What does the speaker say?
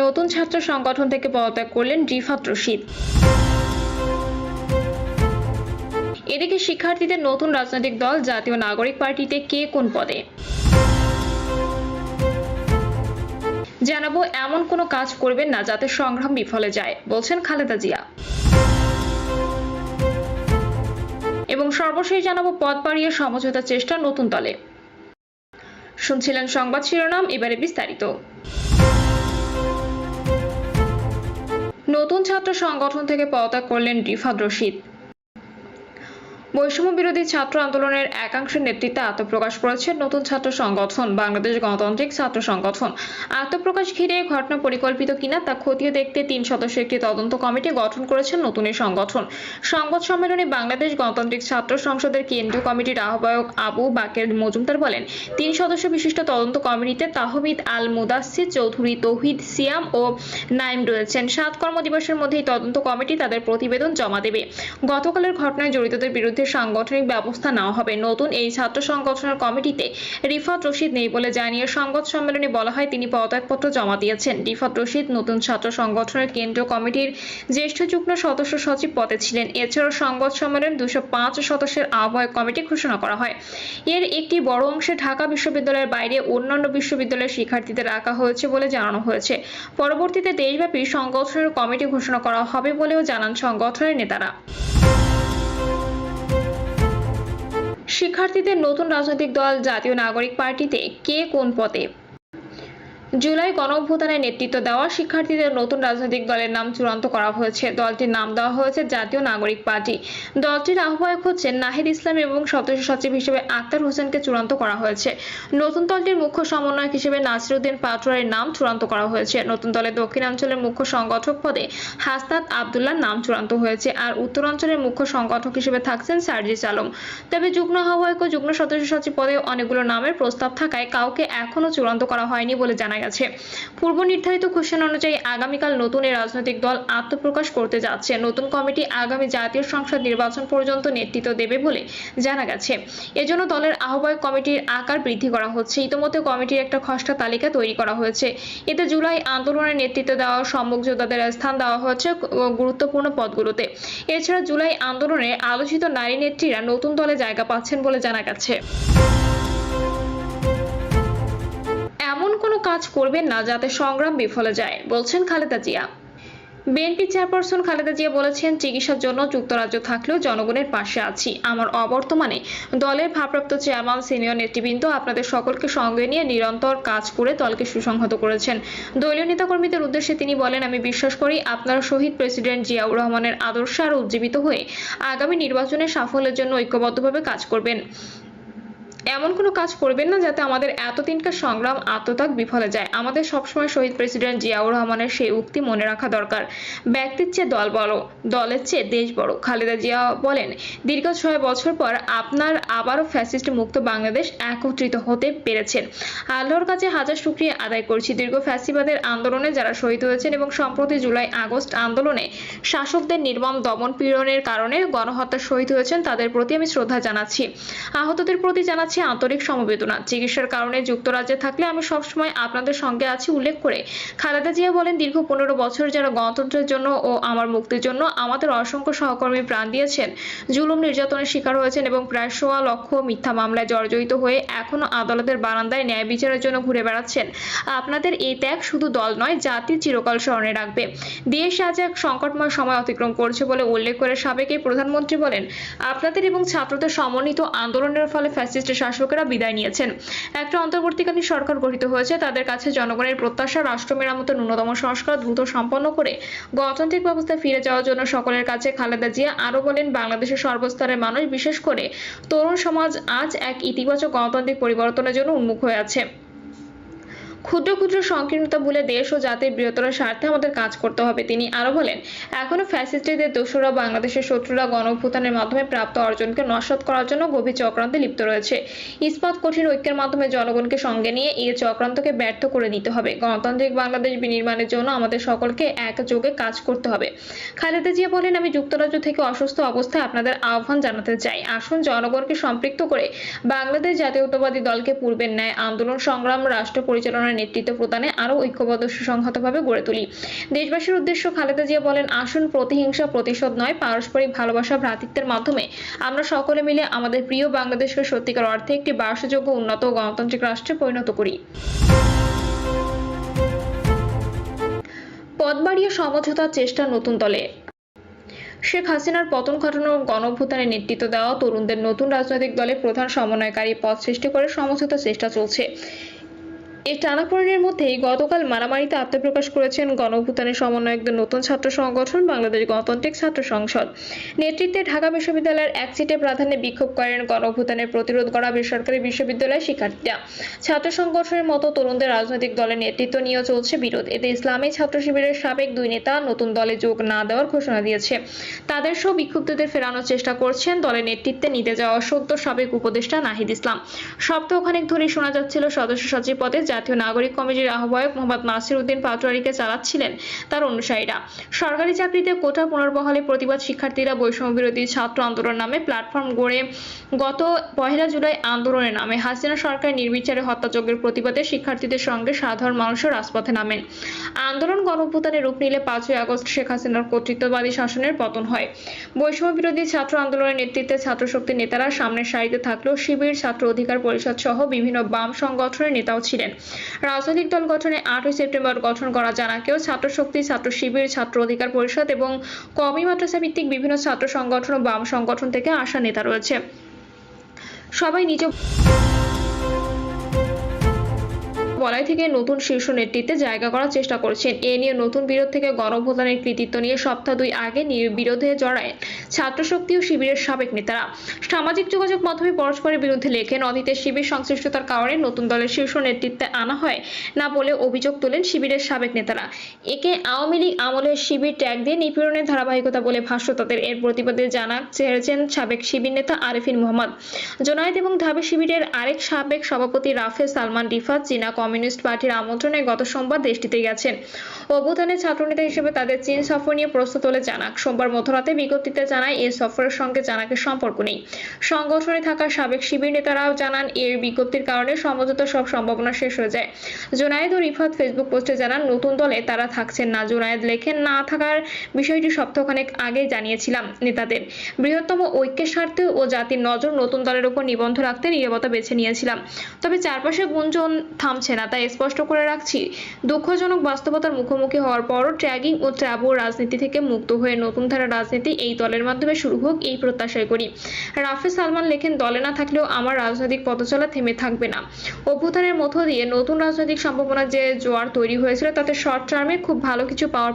নতুন ছাত্র সংগঠন থেকে পদত্যাগ করলেন রিফাত রশিদ। এদিকে শিক্ষার্থীদের নতুন রাজনৈতিক দল জাতীয় নাগরিক পার্টিতে কে কোন পদে, জানাবো এমন কোনো কাজ করবেন না যাতে সংগ্রাম বিফলে যায়, বলছেন খালেদা জিয়া। এবং সর্বশেষ জানাবো পদ বাড়িয়ে সমঝোতার চেষ্টা নতুন দলে। শুনছিলেন সংবাদ শিরোনাম, এবারে বিস্তারিত। নতুন ছাত্র সংগঠন থেকে পদত্যাগ করলেন রিফাত রশিদ। বৈষম্য বিরোধী ছাত্র আন্দোলনের একাংশের নেতৃত্বে আত্মপ্রকাশ করেছে নতুন ছাত্র সংগঠন বাংলাদেশ গণতান্ত্রিক ছাত্র সংগঠন। আত্মপ্রকাশ ঘিরে ঘটনা পরিকল্পিত কিনা তা খতিয়ে দেখতে ৩ সদস্যের একটি তদন্ত কমিটি গঠন করেছেন নতুন এই সংগঠন। সংবাদ সম্মেলনে বাংলাদেশ গণতান্ত্রিক ছাত্র সংসদের কেন্দ্রীয় কমিটির আহ্বায়ক আবু বাকের মজুমদার বলেন, ৩ সদস্য বিশিষ্ট তদন্ত কমিটিতে তাহমিদ আল মুদাসসির চৌধুরী, তৌহিদ, সিয়াম ও নাইম রয়েছেন। ৭ কর্মদিবসের মধ্যে এই তদন্ত কমিটি তাদের প্রতিবেদন জমা দেবে। গতকালের ঘটনায় জড়িতদের বিরুদ্ধে সাংগঠনিক ব্যবস্থা নেওয়া হবে। নতুন এই ছাত্র সংগঠনের কমিটিতে রিফাত রশিদ নেই বলে জানিয়ে সংবাদ সম্মেলনে বলা হয় তিনি পদত্যাগপত্র জমা দিয়েছেন। রিফাত রশিদ নতুন ছাত্র সংগঠনের কেন্দ্রীয় কমিটির জ্যেষ্ঠ যুগ্ম সদস্য সচিব পদে ছিলেন। এছাড়াও সংবাদ সম্মেলনে ২০৫ সদস্যের আহ্বায়ক কমিটি ঘোষণা করা হয়। এর একটি বড় অংশে ঢাকা বিশ্ববিদ্যালয়ের বাইরে অন্যান্য বিশ্ববিদ্যালয়ের শিক্ষার্থীদের রাখা হয়েছে বলে জানানো হয়েছে। পরবর্তীতে দেশব্যাপী সংগঠনের কমিটি ঘোষণা করা হবে বলেও জানান সংগঠনের নেতারা। শিক্ষার্থীদের নতুন রাজনৈতিক দল জাতীয় নাগরিক পার্টিতে কে কোন পদে। জুলাই গণঅভ্যুত্থানের নেতৃত্ব দেওয়া শিক্ষার্থীদের নতুন রাজনৈতিক দলের নাম চূড়ান্ত করা হয়েছে। দলটির নাম দেওয়া হয়েছে জাতীয় নাগরিক পার্টি। দলটির আহ্বায়ক হচ্ছেন নাহিদ ইসলাম এবং সদস্য সচিব হিসেবে আক্তার হোসেনকে চূড়ান্ত করা হয়েছে। নতুন দলটির মুখ্য সমন্বয়ক হিসেবে নাসিরউদ্দিন পাটোয়ারির নাম চূড়ান্ত করা হয়েছে। নতুন দলের দক্ষিণাঞ্চলের মুখ্য সংগঠক পদে হাসনাত আবদুল্লাহর নাম চূড়ান্ত হয়েছে। আর উত্তরাঞ্চলের মুখ্য সংগঠক হিসেবে থাকছেন সার্জিস আলম। তবে যুগ্ম আহ্বায়ক ও যুগ্ম সদস্য সচিব পদে অনেকগুলো নামের প্রস্তাব থাকায় কাউকে এখনো চূড়ান্ত করা হয়নি বলে জানা গেছে। পূর্ব নির্ধারিত ঘোষণা অনুযায়ী আগামীকাল নতুন এই রাজনৈতিক দল আত্মপ্রকাশ করতে যাচ্ছে। নতুন কমিটি আগামী জাতীয় সংসদ নির্বাচন পর্যন্ত নেতৃত্ব দেবে বলে জানা গেছে। এজন্য দলের আহ্বায়ক কমিটির আকার বৃদ্ধি করা হচ্ছে। ইতিমধ্যে কমিটির একটা খসড়া তালিকা তৈরি করা হয়েছে। এতে জুলাই আন্দোলনের নেতৃত্ব দেওয়া সম্মুখ যোদ্ধাদের স্থান দেওয়া হচ্ছে গুরুত্বপূর্ণ পদগুলোতে। এছাড়া জুলাই আন্দোলনে আলোচিত নারী নেত্রীরা নতুন দলে জায়গা পাচ্ছেন বলে জানা গেছে। এমন কোনো কাজ করবেন না যাতে সংগ্রাম বিফলে যায়, বলছেন খালেদা জিয়া। বিএনপি চেয়ারপারসন খালেদা জিয়া বলেছেন, চিকিৎসার জন্য যুক্তরাজ্য থাকলেও জনগণের পাশে আছি। আমার অবর্তমানে দলের ভারপ্রাপ্ত চেয়ারম্যান, সিনিয়র নেতৃবৃন্দ আপনাদের সকলকে সঙ্গে নিয়ে নিরন্তর কাজ করে দলকে সুসংহত করেছেন। দলীয় নেতাকর্মীদের উদ্দেশ্যে তিনি বলেন, আমি বিশ্বাস করি আপনারা শহীদ প্রেসিডেন্ট জিয়াউর রহমানের আদর্শে আরও উজ্জীবিত হয়ে আগামী নির্বাচনের সাফল্যের জন্য ঐক্যবদ্ধভাবে কাজ করবেন। এমন কোনো কাজ করবেন না যাতে আমাদের এতদিনকার সংগ্রাম, আত্মত্যাগ বিফলে যায়। আমাদের সবসময় শহীদ প্রেসিডেন্ট জিয়াউর রহমানের সেই উক্তি মনে রাখা দরকার, ব্যক্তির চেয়ে দল বড়, দলের চেয়ে দেশ বড়। খালেদা জিয়া বলেন, দীর্ঘ 6 বছর পর আপনার আবারও ফ্যাসিস্ট মুক্ত বাংলাদেশ একত্রিত হতে পেরেছেন। আল্লাহর কাছে হাজার শুকরিয়া আদায় করছি। দীর্ঘ ফ্যাসিবাদের আন্দোলনে যারা শহীদ হয়েছেন এবং সম্প্রতি জুলাই আগস্ট আন্দোলনে শাসকদের নির্মম দমন পীড়নের কারণে গণহত্যা শহীদ হয়েছেন, তাদের প্রতি আমি শ্রদ্ধা জানাচ্ছি। আহতদের প্রতি জানাচ্ছি আন্তরিক সমবেদনা। চিকিৎসার কারণে যুক্তরাজ্যে থাকলে আমি সবসময় আপনাদের সঙ্গে আছি উল্লেখ করে খালেদা জিয়া বলেন, দীর্ঘ 15 বছর যারা গণতন্ত্রের জন্য ও আমার মুক্তির জন্য আমাদের অসংখ্য সহকর্মী প্রাণ দিয়েছেন, জুলুম নির্যাতনের শিকার হয়েছেন এবং প্রায় 1.25 লক্ষ মিথ্যা মামলায় জর্জরিত হয়ে এখনো আদালতের বারান্দায় ন্যায় বিচারের জন্য ঘুরে বেড়াচ্ছেন, আপনাদের এই ত্যাগ শুধু দল নয়, জাতি চিরকাল স্মরণে রাখবে। দেশ আজ এক সংকটময় সময় অতিক্রম করছে বলে উল্লেখ করে সাবেক এই প্রধানমন্ত্রী বলেন, আপনাদের এবং ছাত্রদের সমন্বিত আন্দোলনের ফলে ফ্যাসিস্ট শাসকেরা বিদায় নিয়েছেন। একটা অন্তর্বর্তীকালীন সরকার গঠিত হয়েছে। তাদের কাছে জনগণের প্রত্যাশা রাষ্ট্র মেরামতের ন্যূনতম সংস্কার দ্রুত সম্পন্ন করে গণতান্ত্রিক ব্যবস্থায় ফিরে যাওয়ার জন্য সকলের কাছে। খালেদা জিয়া আরো বলেন, বাংলাদেশের সর্বস্তরের মানুষ, বিশেষ করে তরুণ সমাজ আজ এক ইতিবাচক গণতান্ত্রিক পরিবর্তনের জন্য উন্মুখ হয়ে আছে। ক্ষুদ্র ক্ষুদ্র সংকীর্ণতা ভুলে দেশ ও জাতির বৃহত্তর স্বার্থে আমাদের কাজ করতে হবে। তিনি আরো বলেন, এখনো ফ্যাসিস্টদের দোসররা বাংলাদেশের শত্রুরা গণঅভ্যুত্থানের মাধ্যমে প্রাপ্ত অর্জনকে নস্যাৎ করার জন্য গভীর চক্রান্তে লিপ্ত রয়েছে। ইস্পাত কঠিন ঐক্যের মাধ্যমে জনগণকে সঙ্গে নিয়ে এই চক্রান্তকে ব্যর্থ করে নিতে হবে। গণতান্ত্রিক বাংলাদেশ বিনির্মাণের জন্য আমাদের সকলকে একযোগে কাজ করতে হবে। খালেদা জিয়া বলেন, আমি যুক্তরাজ্য থেকে অসুস্থ অবস্থায় আপনাদের আহ্বান জানাতে চাই। আসুন জনগণকে সম্পৃক্ত করে বাংলাদেশ জাতীয়তাবাদী দলকে পূর্বের ন্যায় আন্দোলন, সংগ্রাম, রাষ্ট্র পরিচালনার গণঅভ্যুত্থানের নেতৃত্ব প্রদানে আরও ঐক্যবদ্ধ সুসংহতভাবে গড়ে তুলি। দেশবাসীর উদ্দেশ্য খালেদা জিয়া বলেন, আসুন প্রতিহিংসা প্রতিশোধ নয়, পারস্পরিক ভালোবাসা ভ্রাতৃত্বের মাধ্যমে আমরা সকলে মিলে আমাদের প্রিয় বাংলাদেশকে সত্যিকার অর্থে একটি বাসযোগ্য, উন্নত ও গণতান্ত্রিক রাষ্ট্রে পরিণত করি। পদ বাড়িয়ে সমঝোতার চেষ্টা নতুন দলে। শেখ হাসিনার পতন ঘটানো গণঅভ্যুত্থানে নেতৃত্ব দেওয়া তরুণদের নতুন রাজনৈতিক দলের প্রধান সমন্বয়কারী পদ সৃষ্টি করে সমঝোতার চেষ্টা চলছে। এই টানাপোড়েনের মধ্যেই গতকাল মারামারিতে আত্মপ্রকাশ করেছেন গণঅভ্যুত্থানের সমন্বয়কদের নতুন ছাত্র সংগঠন বাংলাদেশ গণতান্ত্রিক ছাত্র সংসদ। নেতৃত্বে ঢাকা বিশ্ববিদ্যালয়ের এক সিটে প্রাধান্যে বিক্ষোভ করেন গণঅভ্যুত্থানের প্রতিরোধ করা বেসরকারি বিশ্ববিদ্যালয়ের শিক্ষার্থীরা। ছাত্র সংগঠনের মতো তরুণদের রাজনৈতিক দলের নেতৃত্ব নিয়েও চলছে বিরোধ। এতে ইসলামী ছাত্র শিবিরের সাবেক দুই নেতা নতুন দলে যোগ না দেওয়ার ঘোষণা দিয়েছে। তাদের সহ বিক্ষুব্ধদের ফেরানোর চেষ্টা করছেন দলের নেতৃত্বে নিতে যাওয়া সদ্য সাবেক উপদেষ্টা নাহিদ ইসলাম। সপ্তাহখানেক ধরেই শোনা যাচ্ছিল সদস্য সচিব পদে জাতীয় নাগরিক কমিটির আহ্বায়ক মোহাম্মদ নাসির উদ্দিন পাটোয়ারিকে চালাচ্ছিলেন তার অনুসারীরা। সরকারি চাকরিতে কোটা পুনর্বহালে প্রতিবাদ শিক্ষার্থীরা বৈষম্য বিরোধী ছাত্র আন্দোলন নামে প্ল্যাটফর্ম গড়ে গত 1 জুলাই আন্দোলনের নামে হাসিনা সরকার নির্বিচারে হত্যাযজ্ঞের প্রতিবাদে শিক্ষার্থীদের সঙ্গে সাধারণ মানুষের রাজপথে নামেন। আন্দোলন গণঅভ্যুত্থানে রূপ নিলে 5 আগস্ট শেখ হাসিনার কর্তৃত্ববাদী শাসনের পতন হয়। বৈষম্য বিরোধী ছাত্র আন্দোলনের নেতৃত্বে ছাত্রশক্তির নেতারা সামনের সারিতে থাকলেও শিবির, ছাত্র অধিকার পরিষদ সহ বিভিন্ন বাম সংগঠনের নেতাও ছিলেন। রাজনৈতিক দল গঠনে 8 সেপ্টেম্বর গঠন করা জানাকেও ছাত্রশক্তি, ছাত্র শিবির, ছাত্র অধিকার পরিষদ এবং কওমি মাদ্রাসা ভিত্তিক বিভিন্ন ছাত্র সংগঠন ও বাম সংগঠন থেকে আসা নেতা রয়েছে। সবাই নিজ বলয় থেকে নতুন শীর্ষ নেতৃত্বে জায়গা করার চেষ্টা করছেন। এ নিয়ে নতুন বিরোধ থেকে গণঅভ্যুত্থানের কৃতিত্ব নিয়ে সপ্তাহ 2 আগে বিরোধে জড়ায় ছাত্রশক্তি ও শিবিরের সাবেক নেতারা। সামাজিক যোগাযোগ মাধ্যমে পরস্পরের বিরুদ্ধে লেখেন, অতীতে শিবির সংশ্লিষ্টতার কারণে নতুন দলের শীর্ষ নেতৃত্বে আনা হয় না বলে অভিযোগ তোলেন শিবিরের সাবেক নেতারা। একে আওয়ামী লীগ আমলের শিবির ট্যাগ দিয়ে নিপীড়নের ধারাবাহিকতা বলে ভাষ্য তাদের। এর প্রতিবাদে ছেড়েছেন সাবেক শিবির নেতা আরেফিন মোহাম্মদ জোনায়েদ এবং ঢাবি শিবিরের আরেক সাবেক সভাপতি রাফেজ সালমান রিফাত চীনা কমিউনিস্ট পার্টির আমন্ত্রণে গত সোমবার দেশটিতে গেছেন। অভ্যুত্থানের ছাত্রনেতা হিসেবে তাদের চীন সফর নিয়ে প্রশ্ন তোলে জানাক। সোমবার মধ্যরাতে বিজ্ঞপ্তিতে জানায় এই সফরের সঙ্গে জানাকের সম্পর্ক নেই। সংগঠনে থাকা সাবেক শিবির নেতারাও জানান, এর বিজ্ঞপ্তির কারণে সমঝোতার সব সম্ভাবনা শেষ হয়ে যায়। জোনায়েদ ও রিফাত ফেসবুক পোস্টে জানান, নতুন দলে তারা থাকছেন না। জোনায়েদ লেখেন, না থাকার বিষয়টি সপ্তাহখানেক আগেই জানিয়েছিলাম নেতাদের। বৃহত্তম ঐক্যের স্বার্থে ও জাতির নজর নতুন দলের উপর নিবন্ধ রাখতে নীরবতা বেছে নিয়েছিলাম। তবে চারপাশে গুঞ্জন থামছে না, তাই স্পষ্ট করে রাখছি, দুঃখজনক বাস্তবতার মুখোমুখি হওয়ার পরও ট্র্যাগিং ও ট্যাবু রাজনীতি থেকে মুক্ত হয়ে নতুন ধারা রাজনীতি এই দলের মাধ্যমে শুরু হোক, এই প্রত্যাশাই করি। রাফেজ সালমান লেখেন, দলে না থাকলেও আমার রাজনৈতিক পথচলা থেমে থাকবে না। অভ্যুত্থানের মধ্য দিয়ে নতুন রাজনৈতিক সম্ভাবনা যে জোয়ার তৈরি হয়েছিল তাতে শর্ট টার্মে খুব ভালো কিছু পাওয়ার